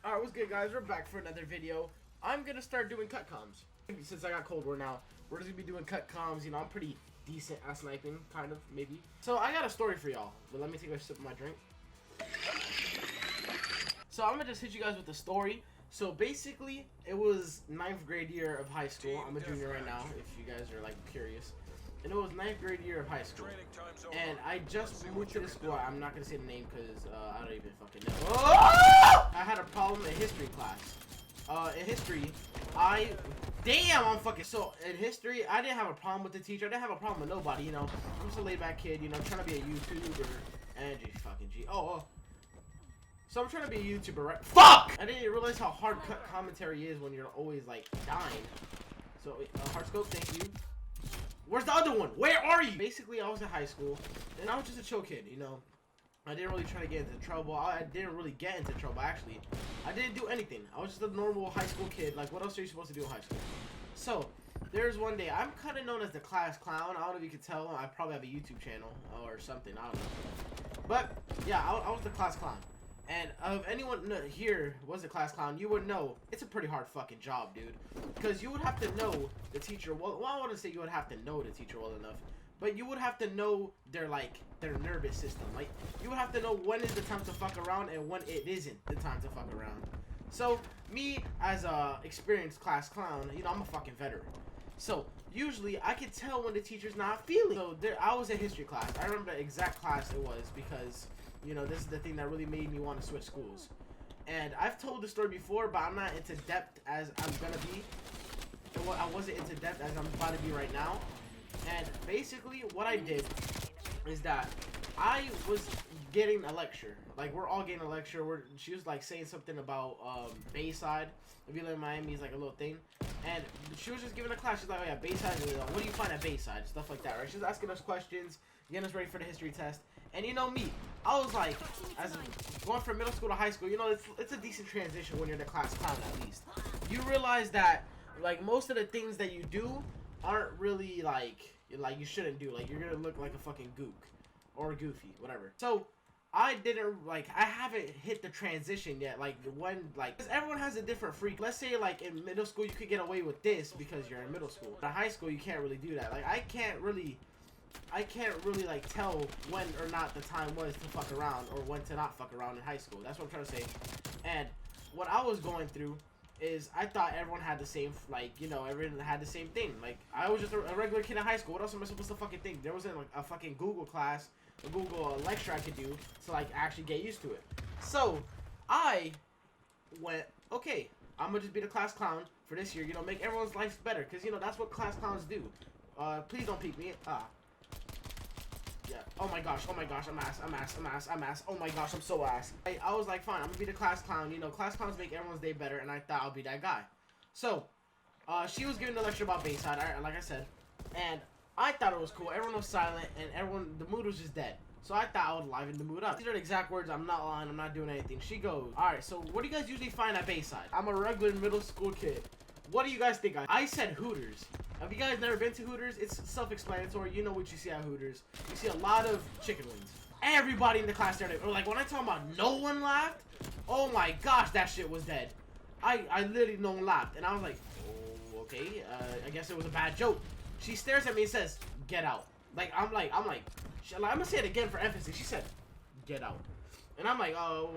Alright, what's good, guys? We're back for another video. I'm gonna start doing cut comms. Since I got Cold War now, we're just gonna be doing cut comms. You know, I'm pretty decent at sniping, kind of, maybe. So I got a story for y'all, but let me take a sip of my drink. So I'm gonna just hit you guys with the story. So basically, it was 9th grade year of high school. I'm a junior right now, if you guys are like curious. And it was 9th grade year of high school. And I just moved to the school. I'm not gonna say the name because I don't even fucking know. Oh! I had a problem in history class. In history, I'm fucking. So in history, I didn't have a problem with the teacher. I didn't have a problem with nobody. You know, I'm just a laid back kid. You know, trying to be a YouTuber. And G. So I'm trying to be a YouTuber, right? Fuck! I didn't realize how hard cut commentary is when you're always like dying. So hard scope, thank you. Where's the other one? Where are you? Basically, I was in high school, and I was just a chill kid, you know. I didn't really try to get into trouble. I didn't really get into trouble, actually. I didn't do anything. I was just a normal high school kid. Like, what else are you supposed to do in high school? So, there's one day, I'm kind of known as the class clown. I don't know if you can tell. I probably have a YouTube channel or something. I don't know. But, yeah, I was the class clown. And if anyone here was a class clown, you would know it's a pretty hard fucking job, dude. Because you would have to know the teacher well. Well, I want to say you would have to know the teacher well enough, but you would have to know their nervous system. Like, you would have to know when is the time to fuck around and when it isn't the time to fuck around. So me as a experienced class clown, you know, I'm a fucking veteran. So usually I could tell when the teacher's not feeling. So I was in history class. I remember the exact class it was because, you know, this is the thing that really made me want to switch schools. And I've told the story before, but I'm not into depth as I'm gonna be. I wasn't into depth as I'm about to be right now. And basically, what I did is that I was getting a lecture. Like, we're all getting a lecture. She was like saying something about Bayside. Villa in Miami is like a little thing. And she was just giving a class. She's like, oh yeah, Bayside. What do you find at Bayside? Stuff like that, right? She was asking us questions, getting us ready for the history test. And you know me, I was like, as going from middle school to high school, you know, it's a decent transition when you're the class clown at least. You realize that, like, most of the things that you do aren't really, like you shouldn't do. Like, you're gonna look like a fucking gook. Or goofy, whatever. So, I haven't hit the transition yet. Like, because everyone has a different freak. Let's say, like, in middle school, you could get away with this because you're in middle school. In high school, you can't really do that. Like, I can't really like tell when or not the time was to fuck around or when to not fuck around in high school. That's what I'm trying to say. And what I was going through is I thought everyone had the same, like, you know, everyone had the same thing. Like, I was just a regular kid in high school. What else am I supposed to fucking think? There wasn't like a fucking Google class, a Google lecture I could do to like actually get used to it. So I went, okay, I'm gonna just be the class clown for this year. You know, make everyone's life better, cause you know that's what class clowns do. Please don't peek me. Yeah. Oh my gosh, I'm ass. Oh my gosh, I'm so ass. I was like, fine, I'm gonna be the class clown. You know, class clowns make everyone's day better, and I thought I'll be that guy. So, she was giving a lecture about Bayside, like I said, and I thought it was cool. Everyone was silent, and the mood was just dead. So I thought I would liven the mood up. These are the exact words. I'm not lying. I'm not doing anything. She goes, all right, so what do you guys usually find at Bayside? I'm a regular middle school kid. What do you guys think? I said Hooters. Have you guys never been to Hooters? It's self-explanatory. You know what you see at Hooters. You see a lot of chicken wings. Everybody in the class there, like, when I talk about no one laughed, oh my gosh, that shit was dead. I literally no one laughed. And I was like, oh, okay, I guess it was a bad joke. She stares at me and says, get out. Like, I'm gonna say it again for emphasis. She said, get out. And I'm like, oh,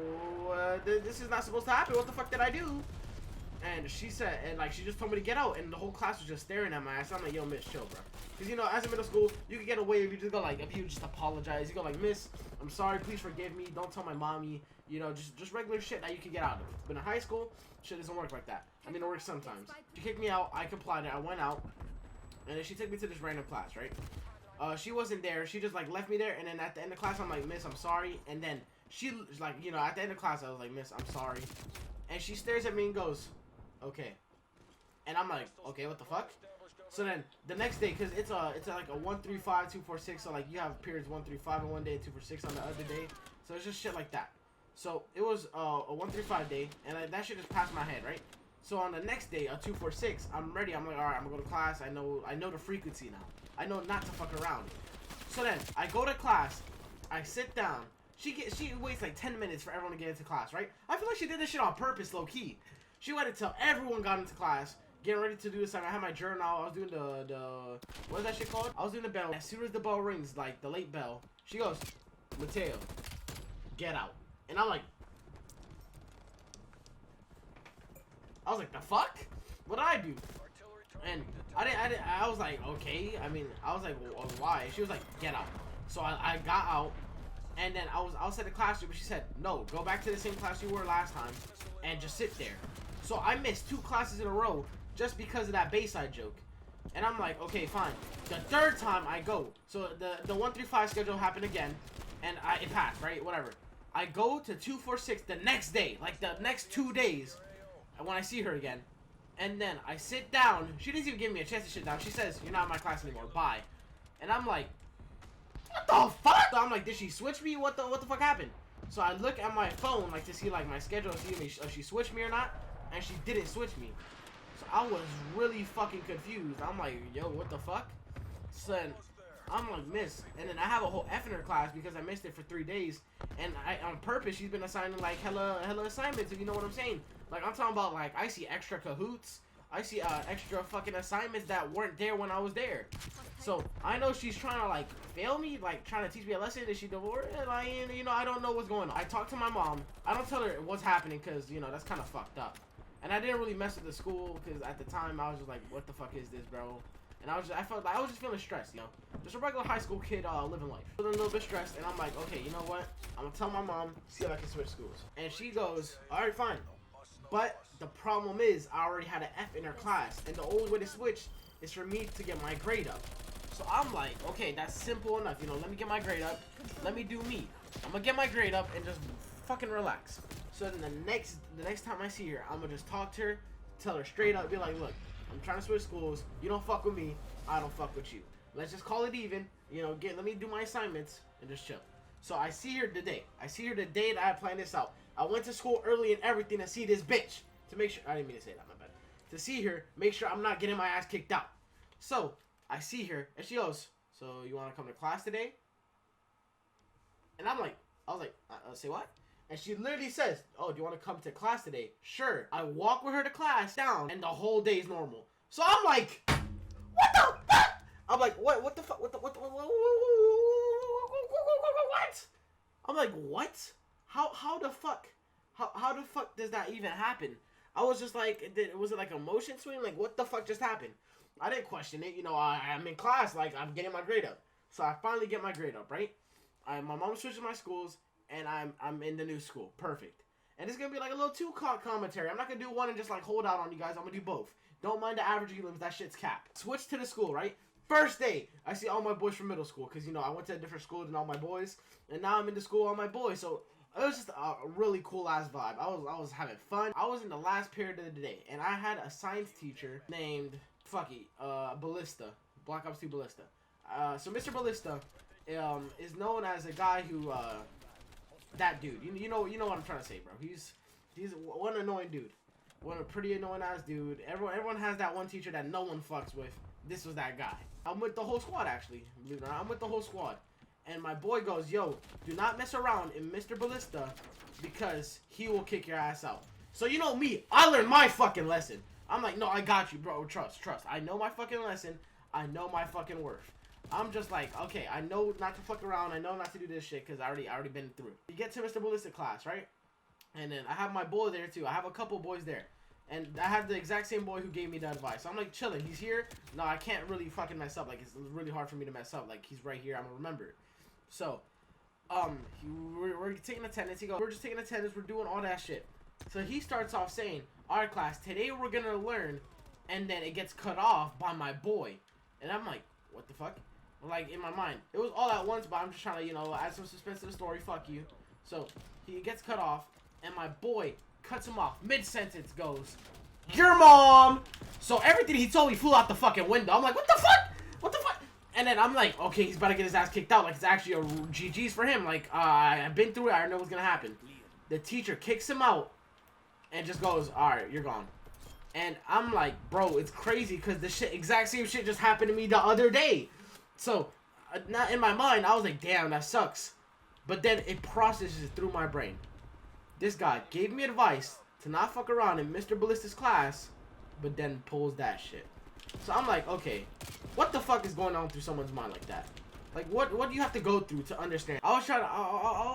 this is not supposed to happen. What the fuck did I do? And she said, and like, she just told me to get out, and the whole class was just staring at my ass. I'm like, yo, miss, chill, bro. Because, you know, as a middle school, you can get away if you just go, like, if you just apologize. You go, like, miss, I'm sorry, please forgive me. Don't tell my mommy. You know, just regular shit that you can get out of. But in high school, shit doesn't work like that. I mean, it works sometimes. She kicked me out. I complied. I went out. And then she took me to this random class, right? She wasn't there. She just, like, left me there. And then at the end of class, I'm like, miss, I'm sorry. And then she, like, you know, at the end of class, I was like, miss, I'm sorry. And she stares at me and goes, okay. And I'm like, okay, what the fuck? So then the next day, because it's like a 1 3 5 2 4 6, so like you have periods 1 3 5 on one day and 2 4 6 on the other day. So it's just shit like that. So it was a 1 3 5 day, and that shit just passed my head, right? So on the next day, a 2 4 6, I'm ready. I'm like, all right, I'm gonna go to class. I know the frequency now. I know not to fuck around. So then I go to class. I sit down. She waits like 10 minutes for everyone to get into class, right? I feel like she did this shit on purpose, low key. She waited till everyone got into class, getting ready to do this. I had my journal. I was doing the what is that shit called? I was doing the bell. As soon as the bell rings, like the late bell, she goes, Mateo, get out. And I'm like, the fuck? What did I do? And I was like, okay. I mean, I was like, well, why? She was like, get out. So I got out, and then I was outside the classroom, but she said, no, go back to the same class you were last time, and just sit there. So I missed 2 classes in a row just because of that Bayside joke. And I'm like, okay, fine. The 3rd time I go, so the 135 schedule happened again, and it passed, right? Whatever. I go to 246 the next day, like the next 2 days, when I see her again. And then I sit down. She didn't even give me a chance to sit down. She says, you're not in my class anymore. Bye. And I'm like, what the fuck? So I'm like, did she switch me? What the fuck happened? So I look at my phone, like, to see, like, my schedule, to see if she switched me or not. And she didn't switch me. So I was really fucking confused. I'm like, yo, what the fuck? So then, I'm like, miss. And then I have a whole F in her class because I missed it for 3 days. And on purpose, she's been assigning, like, hella assignments, if you know what I'm saying. Like, I'm talking about, like, I see extra cahoots. I see extra fucking assignments that weren't there when I was there. So, I know she's trying to, like, fail me, like, trying to teach me a lesson. Is she divorced? Like, you know, I don't know what's going on. I talked to my mom. I don't tell her what's happening because, you know, that's kind of fucked up. And I didn't really mess with the school because at the time, I was just like, what the fuck is this, bro? And I was just feeling stressed, you know? Just a regular high school kid living life. Feeling a little bit stressed, and I'm like, okay, you know what? I'm gonna tell my mom, see if I can switch schools. And she goes, alright, fine. But the problem is, I already had an F in her class, and the only way to switch is for me to get my grade up. So I'm like, okay, that's simple enough, you know, let me get my grade up, let me do me. I'm gonna get my grade up and just fucking relax. So then the next time I see her, I'm gonna just talk to her, tell her straight up, be like, look, I'm trying to switch schools, you don't fuck with me, I don't fuck with you. Let's just call it even, you know, let me do my assignments and just chill. So I see her today. I see her the day that I planned this out. I went to school early and everything to see this bitch. To make sure, I didn't mean to say that, my bad. To see her, make sure I'm not getting my ass kicked out. So, I see her, and she goes, so you want to come to class today? And I was like, say what? And she literally says, oh, do you want to come to class today? Sure. I walk with her to class down, and the whole day's normal. So I'm like, what the fuck? I'm like, what the fuck? What? I'm like, what? How the fuck? How the fuck does that even happen? I was just like, was it like a motion swing? Like, what the fuck just happened? I didn't question it. You know, I'm in class, like, I'm getting my grade up. So I finally get my grade up, right? My mom switches my schools, and I'm in the new school. Perfect. And it's going to be like a little two-part commentary. I'm not going to do one and just, like, hold out on you guys. I'm going to do both. Don't mind the average elims. That shit's capped. Switch to the school, right? First day, I see all my boys from middle school. Because, you know, I went to a different school than all my boys. And now I'm in the school with all my boys. So it was just a really cool-ass vibe. I was having fun. I was in the last period of the day. And I had a science teacher named, Ballista. Black Ops 2 Ballista. So Mr. Ballista is known as a guy who, that dude. You know what I'm trying to say, bro. He's one annoying dude. One a pretty annoying ass dude. Everyone has that one teacher that no one fucks with. This was that guy. I'm with the whole squad, actually. Believe it or not, I'm with the whole squad. And my boy goes, yo, do not mess around in Mr. Ballista because he will kick your ass out. So you know me, I learned my fucking lesson. I'm like, no, I got you, bro. Trust. I know my fucking lesson. I know my fucking worth. I'm just like, okay, I know not to fuck around. I know not to do this shit because I already been through it. You get to Mr. Ballista class, right? And then I have my boy there too. I have a couple boys there. And I have the exact same boy who gave me the advice. So I'm like chilling. He's here. No, I can't really fucking mess up. Like, it's really hard for me to mess up. Like, he's right here. I'm gonna remember. So, we're taking attendance. He goes, we're just taking attendance. We're doing all that shit. So he starts off saying, all right, class, today we're gonna learn. And then it gets cut off by my boy. And I'm like, what the fuck? Like, in my mind. It was all at once, but I'm just trying to, you know, add some suspense to the story. Fuck you. So, he gets cut off. And my boy cuts him off. Mid-sentence goes, your mom! So everything he told me flew out the fucking window. I'm like, what the fuck? What the fuck? And then I'm like, okay, he's about to get his ass kicked out. Like, it's actually a GG's for him. Like, I've been through it. I know what's going to happen. The teacher kicks him out and just goes, alright, you're gone. And I'm like, bro, it's crazy because the exact same shit just happened to me the other day. So, not in my mind, I was like, damn, that sucks. but then it processes through my brain. This guy gave me advice to not fuck around in Mr. Ballista's class, but then pulls that shit. So I'm like, okay, what the fuck is going on through someone's mind like that? Like, what do you have to go through to understand? I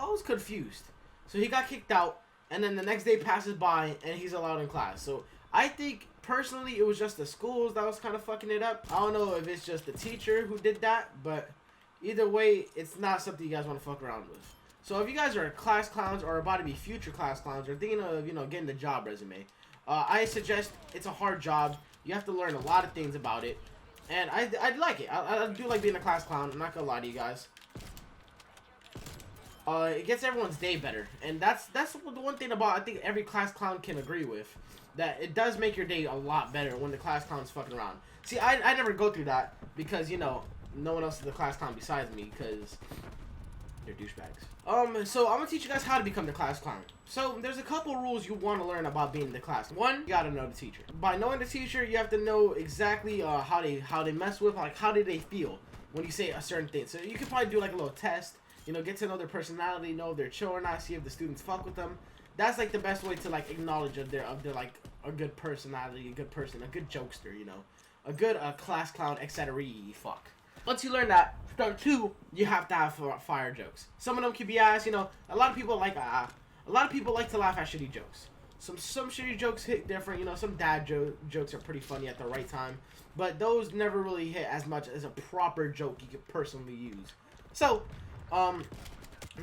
was confused. So he got kicked out, and then the next day passes by, and he's allowed in class. So I think, personally, it was just the schools that was kind of fucking it up. I don't know if it's just the teacher who did that, but either way, it's not something you guys want to fuck around with. So if you guys are class clowns or about to be future class clowns or thinking of, you know, getting the job resume, I suggest it's a hard job. You have to learn a lot of things about it. And I like it. I do like being a class clown. I'm not gonna lie to you guys. It gets everyone's day better. And that's the one thing about, I think every class clown can agree with. That it does make your day a lot better when the class clown's fucking around. See, I never go through that because, you know, no one else is the class clown besides me because they're douchebags. So I'm gonna teach you guys how to become the class clown. So there's a couple rules you want to learn about being the class. One, you gotta know the teacher. By knowing the teacher, you have to know exactly how they mess with, like how do they feel when you say a certain thing. So you could probably do like a little test, you know, get to know their personality, know if they're chill or not, see if the students fuck with them. That's like the best way to like acknowledge of their like a good personality, a good person, a good jokester, you know, a good class clown, etc. Fuck. Once you learn that, step 2, you have to have fire jokes. Some of them can be ass, you know. A lot of people like to laugh at shitty jokes. Some shitty jokes hit different, you know. Some dad jokes are pretty funny at the right time, but those never really hit as much as a proper joke you could personally use. So,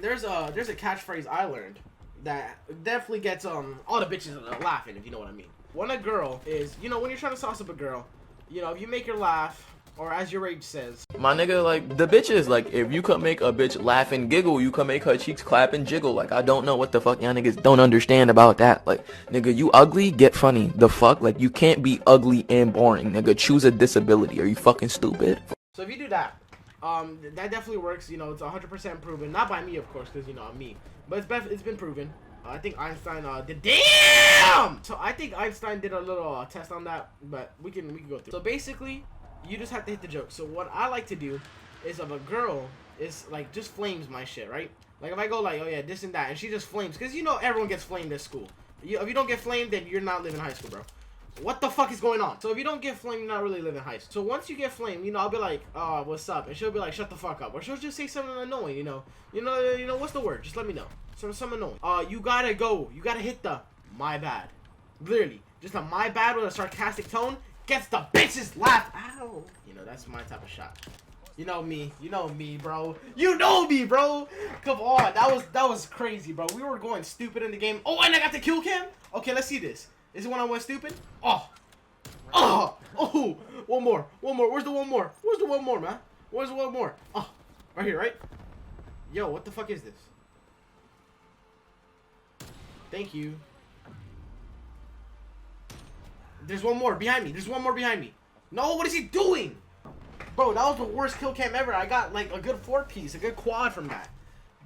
there's a catchphrase I learned that definitely gets all the bitches laughing, if you know what I mean. When a girl is, you know, when you're trying to sauce up a girl, you know, if you make her laugh, or as your age says, my nigga, like, the bitches, like, if you could make a bitch laugh and giggle, you could make her cheeks clap and jiggle. Like, I don't know what the fuck y'all niggas don't understand about that. Like, nigga, you ugly, get funny. The fuck? Like, you can't be ugly and boring, nigga. Choose a disability. Are you fucking stupid? So if you do that, that definitely works. You know, it's 100% proven. Not by me, of course, because, you know, I'm me. But it's been proven. I think Einstein did. Damn! So I think Einstein did a little test on that, but we can go through. So basically, you just have to hit the joke. So what I like to do is, if a girl is like just flames my shit, right? Like if I go like, oh yeah, this and that, and she just flames, because you know everyone gets flamed at school. If you don't get flamed, then you're not living high school, bro. What the fuck is going on? So if you don't get flamed, you're not really living high school. So once you get flamed, you know, I'll be like, oh, what's up? And she'll be like, shut the fuck up. Or she'll just say something annoying, you know, what's the word? Just let me know. Something annoying. You gotta go. You gotta hit the my bad. Literally, just a my bad with a sarcastic tone gets the bitches laugh. Ow. You know, that's my type of shot. You know me, bro. You know me, bro. Come on, that was crazy, bro. We were going stupid in the game. Oh, and I got the kill cam. Okay, let's see this. Is it when I went stupid? Oh, one more. Where's the one more? Where's the one more, man? Where's the one more? Oh, right here, right? Yo, what the fuck is this? Thank you. There's one more behind me. There's one more behind me. No, what is he doing? Bro, that was the worst kill cam ever. I got like a good 4-piece, a good quad from that.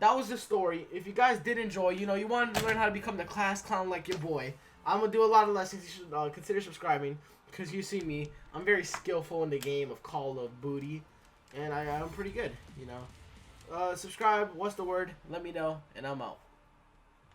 That was the story. If you guys did enjoy, you know, you wanted to learn how to become the class clown like your boy, I'm going to do a lot of lessons. You should consider subscribing, because you see me. I'm very skillful in the game of Call of Booty, and I'm pretty good, you know. Subscribe. What's the word? Let me know, and I'm out.